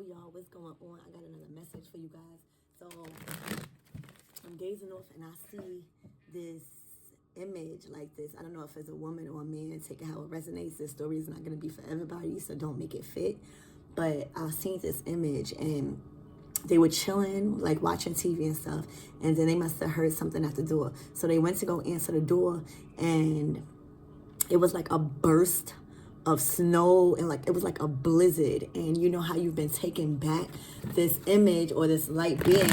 y'all, what's going on? I got another message for you guys. So I'm gazing off and I see this image like this. I don't know if it's a woman or a man. Take it how it resonates. This story is not going to be for everybody, so don't make it fit. But I seen this image and they were chilling, like watching TV and stuff, and then they must have heard something at the door. So they went to go answer the door, and it was like a burst of snow, and like it was like a blizzard. And you know how you've been taken back? This image or this light being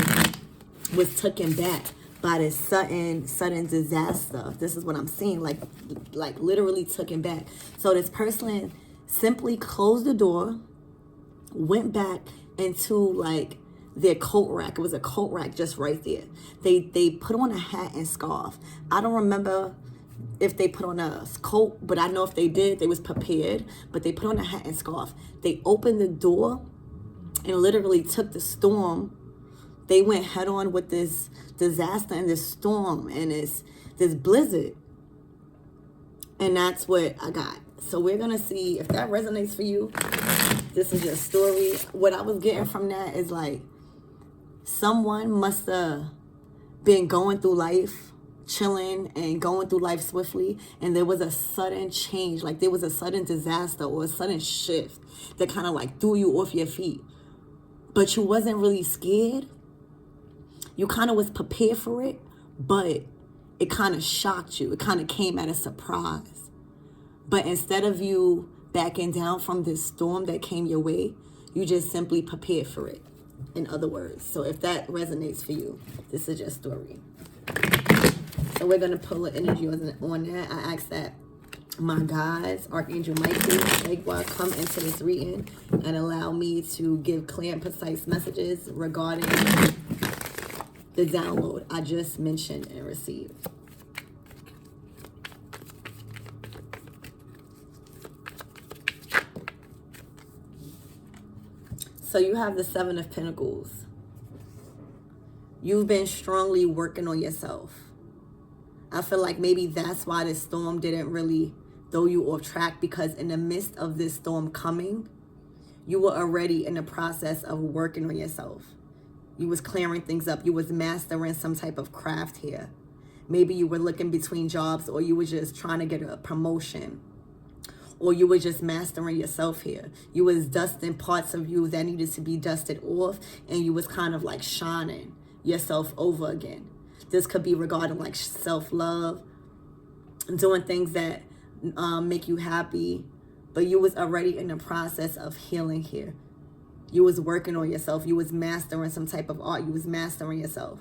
was taken back by this sudden disaster. This is what I'm seeing, like literally taken back. So this person simply closed the door, went back into like their coat rack. It was a coat rack just right there. They put on a hat and scarf. I don't remember if they put on a coat, but I know if they did, they was prepared. But they put on a hat and scarf. They opened the door and literally took the storm. They went head on with this disaster and this storm and this blizzard. And that's what I got. So we're going to see if that resonates for you. This is your story. What I was getting from that is like someone must have been going through life, chilling and going through life swiftly, and there was a sudden change, like there was a sudden disaster or a sudden shift that kind of like threw you off your feet. But you wasn't really scared. You kind of was prepared for it, but it kind of shocked you. It kind of came at a surprise. But instead of you backing down from this storm that came your way, you just simply prepared for it, in other words. So if that resonates for you, this is your story. So we're going to pull the energy on that. I ask that my guides, Archangel Michael, Egwa, come into this reading and allow me to give clear and precise messages regarding the download I just mentioned and received. So you have the Seven of Pentacles. You've been strongly working on yourself. I feel like maybe that's why this storm didn't really throw you off track, because in the midst of this storm coming, you were already in the process of working on yourself. You was clearing things up. You was mastering some type of craft here. Maybe you were looking between jobs, or you were just trying to get a promotion, or you were just mastering yourself here. You was dusting parts of you that needed to be dusted off, and you was kind of like shining yourself over again. This could be regarding like self-love, doing things that make you happy, but you was already in the process of healing here. You was working on yourself. You was mastering some type of art. You was mastering yourself.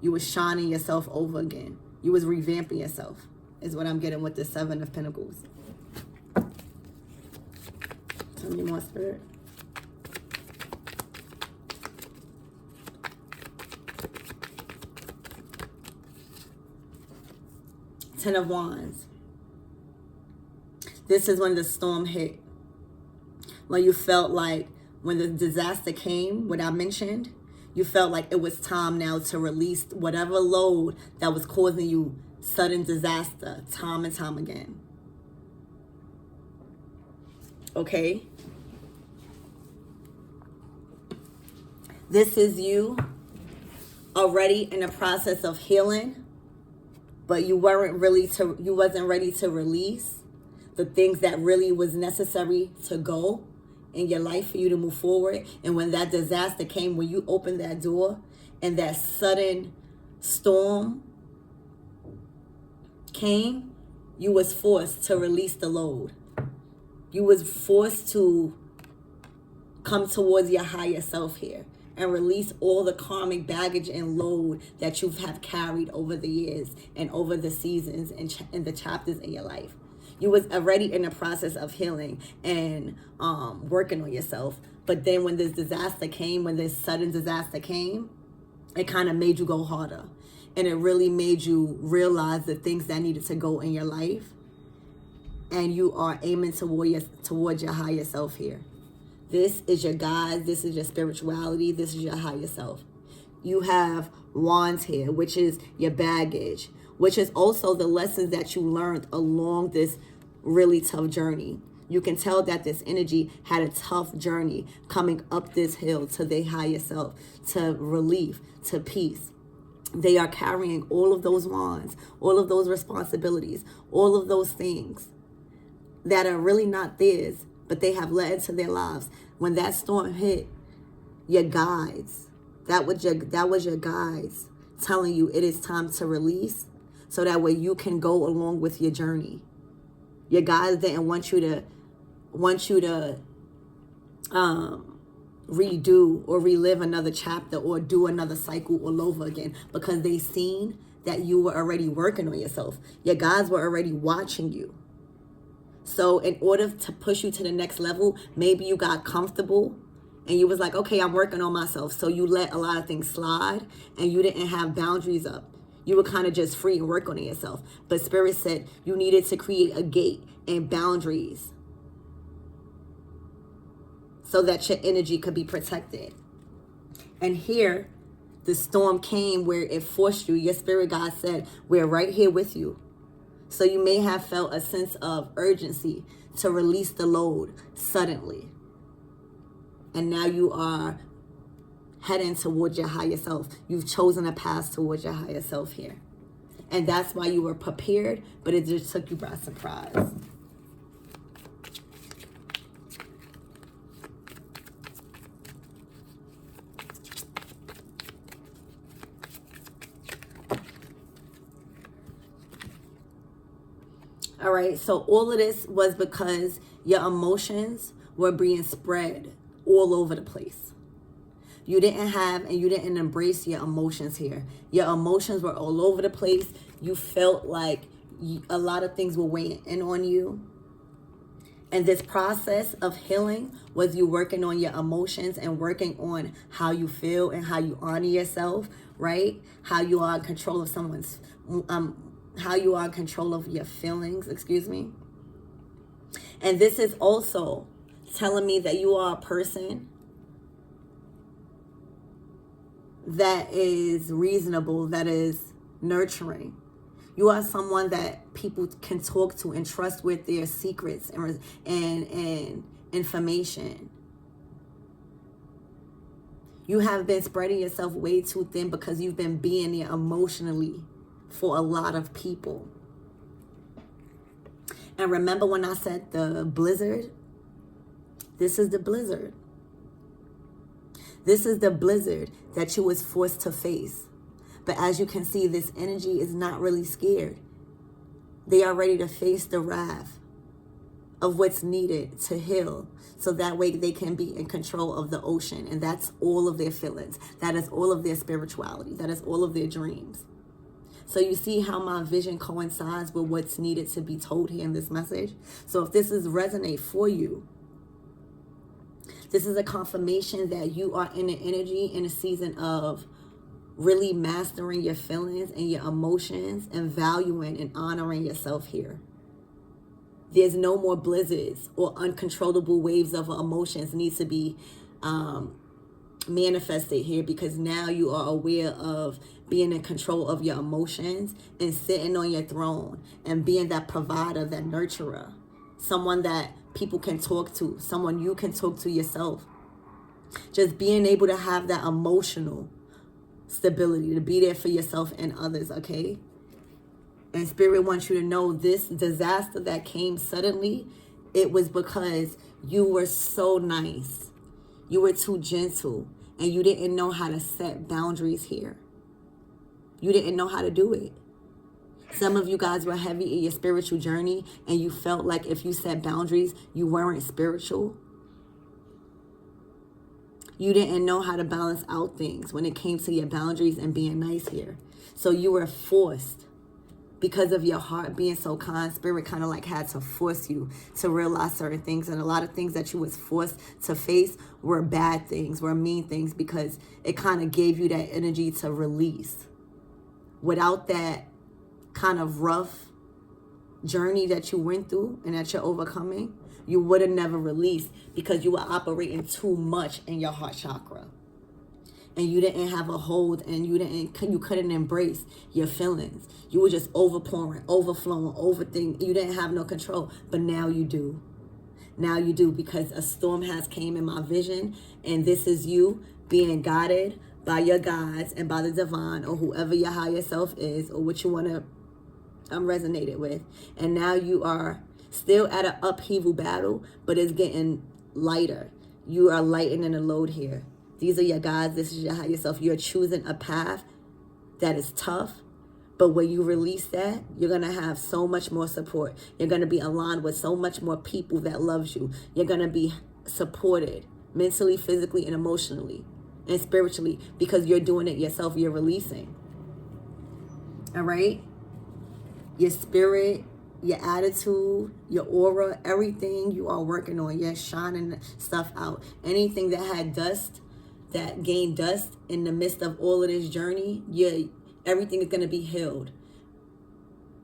You was shining yourself over again. You was revamping yourself, is what I'm getting with the Seven of Pentacles. Tell me more, Spirit. Ten of Wands. This is when the storm hit. When you felt like when the disaster came, what I mentioned, you felt like it was time now to release whatever load that was causing you sudden disaster time and time again. Okay? This is you already in the process of healing, but you wasn't ready to release the things that really was necessary to go in your life for you to move forward. And when that disaster came, when you opened that door and that sudden storm came, you was forced to release the load. You was forced to come towards your higher self here and release all the karmic baggage and load that you have carried over the years and over the seasons and the chapters in your life. You was already in the process of healing and working on yourself. But then when this disaster came, when this sudden disaster came, it kind of made you go harder. And it really made you realize the things that needed to go in your life. And you are aiming towards your higher self here. This is your guide. This is your spirituality. This is your higher self. You have Wands here, which is your baggage, which is also the lessons that you learned along this really tough journey. You can tell that this energy had a tough journey coming up this hill to their higher self, to relief, to peace. They are carrying all of those wands, all of those responsibilities, all of those things that are really not theirs, but they have led into their lives. When that storm hit, your guides, that was your guides telling you it is time to release, so that way you can go along with your journey. Your guides didn't want you to redo or relive another chapter or do another cycle all over again, because they seen that you were already working on yourself. Your guides were already watching you. So in order to push you to the next level, maybe you got comfortable and you was like, okay, I'm working on myself. So you let a lot of things slide and you didn't have boundaries up. You were kind of just free and work on yourself. But Spirit said you needed to create a gate and boundaries so that your energy could be protected. And here, the storm came where it forced you. Your spirit guide said, we're right here with you. So you may have felt a sense of urgency to release the load suddenly. And now you are heading towards your higher self. You've chosen a path towards your higher self here. And that's why you were prepared, but it just took you by surprise. All right, so all of this was because your emotions were being spread all over the place. You didn't have and you didn't embrace your emotions here. Your emotions were all over the place. You felt like a lot of things were weighing in on you. And this process of healing was you working on your emotions and working on how you feel and how you honor yourself, right? How you are in control of someone's how you are in control of your feelings, And this is also telling me that you are a person that is reasonable, that is nurturing. You are someone that people can talk to and trust with their secrets and information. You have been spreading yourself way too thin because you've been being there emotionally for a lot of people. And remember when I said the blizzard? This is the blizzard. This is the blizzard that you was forced to face. But as you can see, this energy is not really scared. They are ready to face the wrath of what's needed to heal. So that way they can be in control of the ocean. And that's all of their feelings. That is all of their spirituality. That is all of their dreams. So you see how my vision coincides with what's needed to be told here in this message. So if this is resonate for you, this is a confirmation that you are in an energy, in a season of really mastering your feelings and your emotions and valuing and honoring yourself here. There's no more blizzards or uncontrollable waves of emotions need to be manifested here, because now you are aware of being in control of your emotions and sitting on your throne and being that provider, that nurturer, someone that people can talk to, someone you can talk to yourself. Just being able to have that emotional stability, to be there for yourself and others, okay? And Spirit wants you to know this disaster that came suddenly, it was because you were so nice. You were too gentle and you didn't know how to set boundaries here. You didn't know how to do it. Some of you guys were heavy in your spiritual journey and you felt like if you set boundaries, you weren't spiritual. You didn't know how to balance out things when it came to your boundaries and being nice here. So you were forced, because of your heart being so kind. Spirit kind of like had to force you to realize certain things. And a lot of things that you was forced to face were bad things, were mean things, because it kind of gave you that energy to release. Without that kind of rough journey that you went through and that you're overcoming, you would have never released, because you were operating too much in your heart chakra. And you didn't have a hold, and you couldn't embrace your feelings. You were just overpouring, overflowing, overthinking. You didn't have no control, but now you do. Now you do, because a storm has came in my vision, and this is you being guided by your guides and by the divine, or whoever your higher self is, or what you want to resonate it with. And now you are still at an upheaval battle, but it's getting lighter. You are lightening the load here. These are your guides. This is your higher self. You're choosing a path that is tough, but when you release that, you're going to have so much more support. You're going to be aligned with so much more people that loves you. You're going to be supported mentally, physically, and emotionally, and spiritually, because you're doing it yourself. You're releasing. All right? Your spirit, your attitude, your aura, everything you are working on, you're shining stuff out. Anything that had dust, that gained dust in the midst of all of this journey, everything is going to be healed.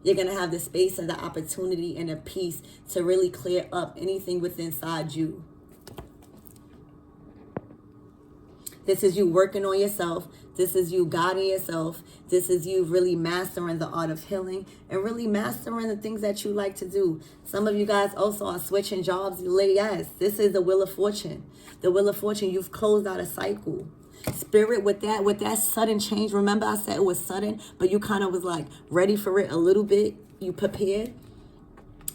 You're going to have the space and the opportunity and the peace to really clear up anything within inside you. This is you working on yourself. This is you guiding yourself. This is you really mastering the art of healing and really mastering the things that you like to do. Some of you guys also are switching jobs. Yes, this is the Wheel of Fortune. The Wheel of Fortune, you've closed out a cycle. Spirit, with that sudden change, remember I said it was sudden, but you kind of was like ready for it a little bit. You prepared.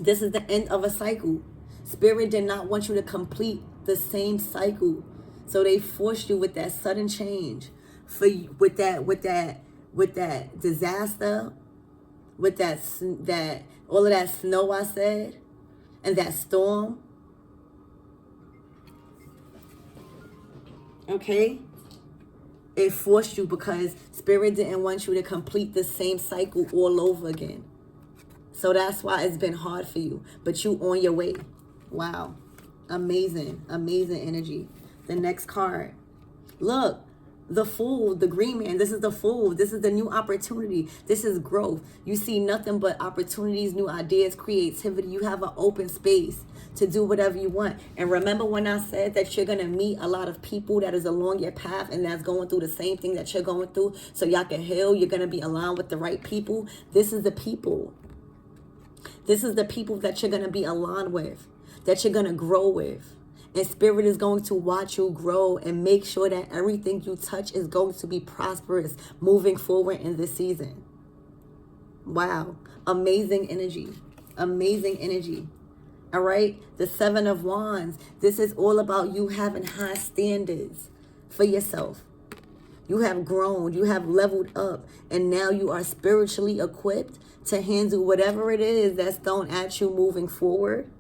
This is the end of a cycle. Spirit did not want you to complete the same cycle. So they forced you with that sudden change, with that disaster, with that all of that snow I said, and that storm. Okay? It forced you because Spirit didn't want you to complete the same cycle all over again. So that's why it's been hard for you. But you on your way. Wow. Amazing. Amazing energy. The next card. Look. The Fool, the Green Man. This is the Fool. This is the new opportunity. This is growth. You see nothing but opportunities, new ideas, creativity. You have an open space to do whatever you want. And remember when I said that you're going to meet a lot of people that is along your path and that's going through the same thing that you're going through, so y'all can heal. You're going to be aligned with the right people. This is the people. This is the people that you're going to be aligned with, that you're going to grow with. And Spirit is going to watch you grow and make sure that everything you touch is going to be prosperous moving forward in this season. Wow. Amazing energy. Amazing energy. All right. The Seven of Wands. This is all about you having high standards for yourself. You have grown. You have leveled up. And now you are spiritually equipped to handle whatever it is that's thrown at you moving forward.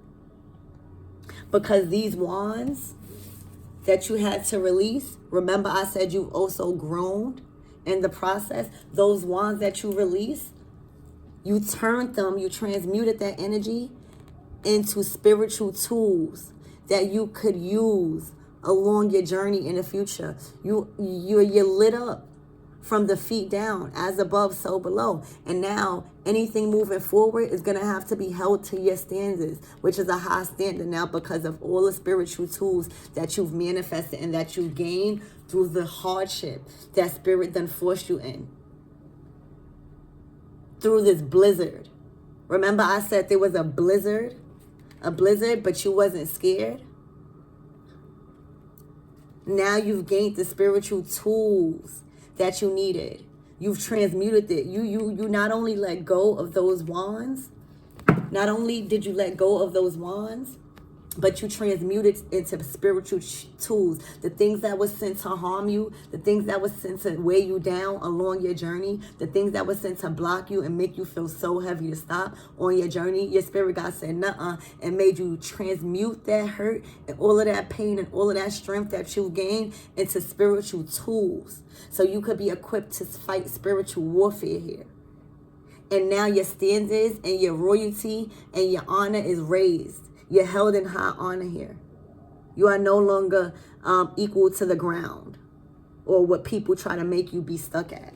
Because these wands that you had to release, remember I said you've also grown in the process. Those wands that you released, you turned them, you transmuted that energy into spiritual tools that you could use along your journey in the future. You're lit up from the feet down, as above, so below. And now anything moving forward is going to have to be held to your standards, which is a high standard now because of all the spiritual tools that you've manifested and that you gained through the hardship that Spirit then forced you in. Through this blizzard. Remember I said there was a blizzard, but you wasn't scared. Now you've gained the spiritual tools that you needed. You've transmuted it. You not only let go of those wands, not only did you let go of those wands, but you transmuted into spiritual tools. The things that were sent to harm you, the things that were sent to weigh you down along your journey, the things that were sent to block you and make you feel so heavy to stop on your journey, your Spirit God said, nuh-uh, and made you transmute that hurt and all of that pain and all of that strength that you gained into spiritual tools. So you could be equipped to fight spiritual warfare here. And now your standards and your royalty and your honor is raised. You're held in high honor here. You are no longer equal to the ground or what people try to make you be stuck at.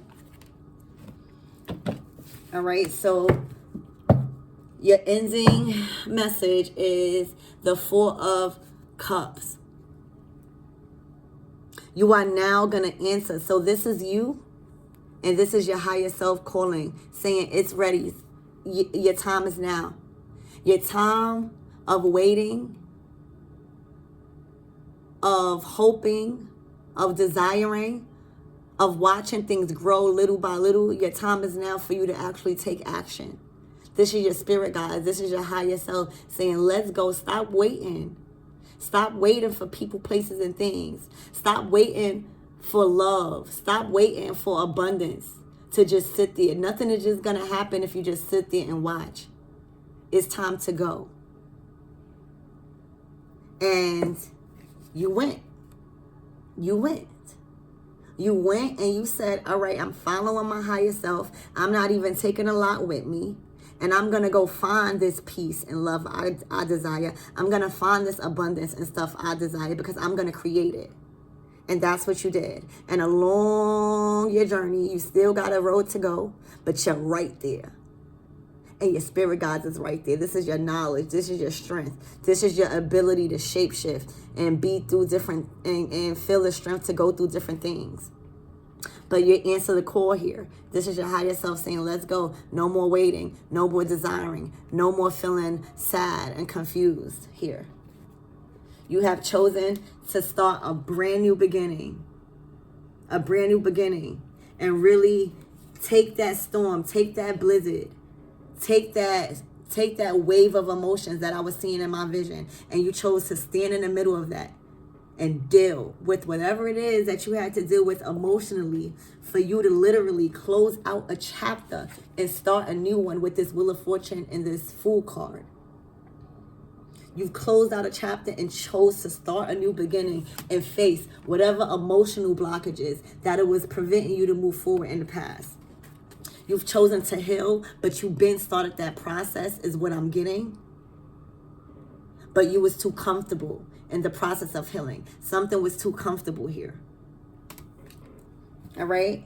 All right, so your ending message is the Four of Cups. You are now going to answer. So this is you, and this is your higher self calling, saying it's ready. Your time is now. Your time of waiting of hoping, of desiring, of watching things grow little by little. Your time is now for you to actually take action. This is your spirit, guys. This is your higher self saying, let's go. Stop waiting. Stop waiting for people, places, and things. Stop waiting for love. Stop waiting for abundance to just sit there. Nothing is just going to happen if you just sit there and watch. It's time to go. And you went. You went. You went and you said, all right, I'm following my higher self. I'm not even taking a lot with me. And I'm going to go find this peace and love I desire. I'm going to find this abundance and stuff I desire because I'm going to create it. And that's what you did. And along your journey, you still got a road to go, but you're right there. And your spirit guides is right there. This is your knowledge. This is your strength. This is your ability to shapeshift and be through different and feel the strength to go through different things. But you answer the call here. This is your higher self saying, let's go. No more waiting. No more desiring. No more feeling sad and confused here. You have chosen to start a brand new beginning. A brand new beginning. And really take that storm. Take that blizzard. Take that wave of emotions that I was seeing in my vision. And you chose to stand in the middle of that. And deal with whatever it is that you had to deal with emotionally for you to literally close out a chapter and start a new one with this Wheel of Fortune and this Fool card. You've closed out a chapter and chose to start a new beginning and face whatever emotional blockages that it was preventing you to move forward in the past. You've chosen to heal, but you've been started that process is what I'm getting. But you was too comfortable in the process of healing. Something was too comfortable here. All right?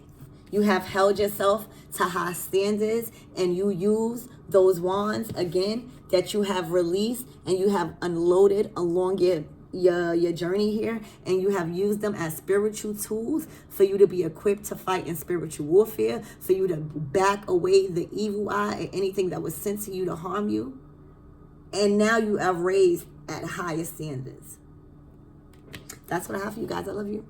You have held yourself to high standards and you use those wands again that you have released and you have unloaded along your journey here, and you have used them as spiritual tools for you to be equipped to fight in spiritual warfare, for you to back away the evil eye and anything that was sent to you to harm you. And now you are raised at higher standards. That's what I have for you guys. I love you.